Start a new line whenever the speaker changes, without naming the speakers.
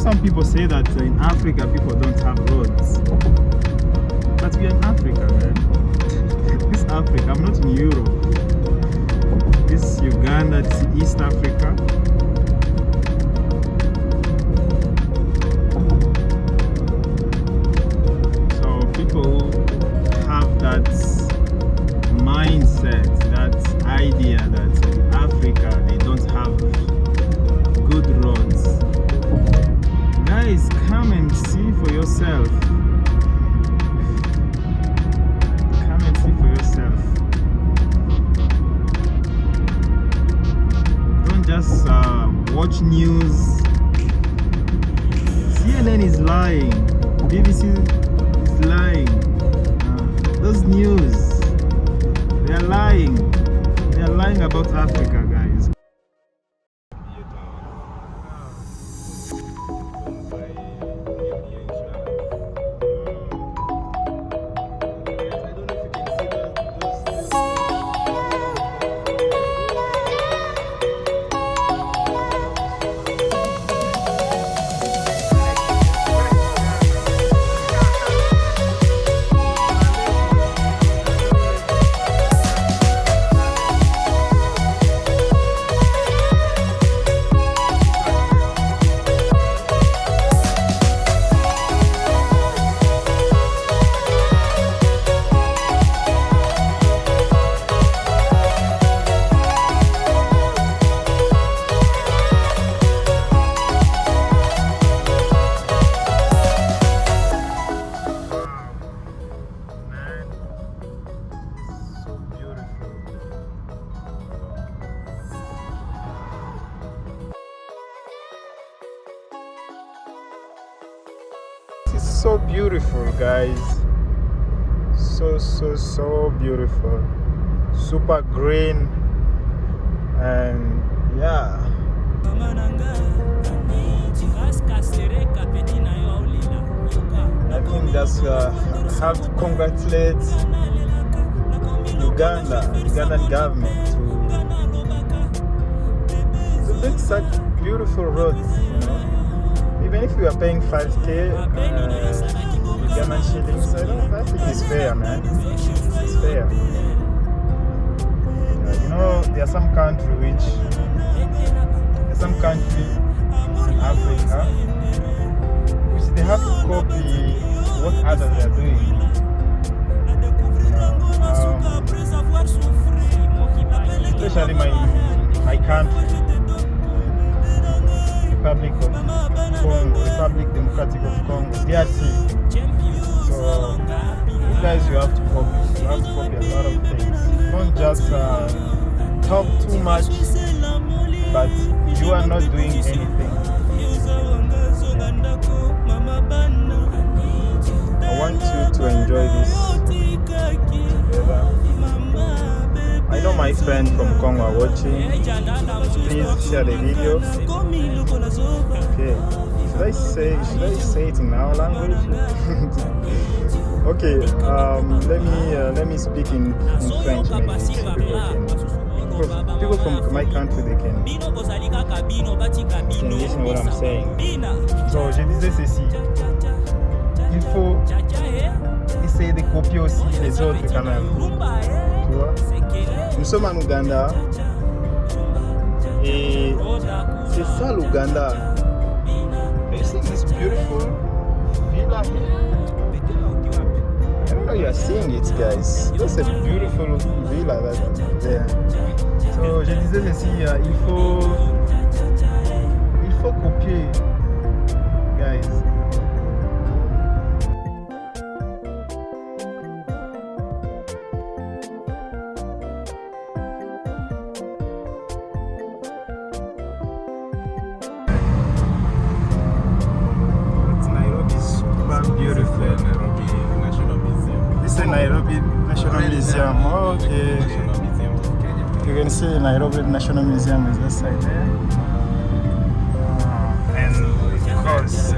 Some people say that in Africa people don't have roads, but we are in Africa, man. This is Africa. I'm not in Europe. This is Uganda. This is East Africa. So people have that mindset, that idea that in Africa they don't have good roads. Guys, come and see for yourself. Come and see for yourself. Don't just watch news. CNN is lying. BBC is lying. Those news, they are lying. They are lying about Africa, guys. So beautiful, guys. So beautiful. Super green, and yeah, I think that's have to congratulate Ugandan government to build such beautiful roads, you know. Even if you are paying 5K Ugandan shillings, I think it's fair, man. It's fair. You know, there are some countries in Africa which they have to copy what others are doing. Especially my country, Republic of Congo, Republic Democratic of Congo, DRC. So you guys, you have to copy. You have to copy a lot of things. Don't just talk too much, but you are not doing anything. I want you to enjoy this together. I know my friends from Congo are watching. Please share the video. Okay. Should I say it in our language? Okay. Let me speak in French. Maybe people from my country they can listen what I'm saying. So je disais ceci. Il faut essayer de copier aussi les autres quand même. Tu vois? Nous sommes en Ouganda et c'est ça l'Ouganda. You see this beautiful villa here? I don't know you are seeing it, guys. That's a beautiful villa that's there. So je disais ceci, il faut copier, guys. Beautiful.
Nairobi National Museum.
This is Nairobi National Museum. Oh, okay.
National Museum of Kenya.
You can see Nairobi National Museum is this side there. And of course,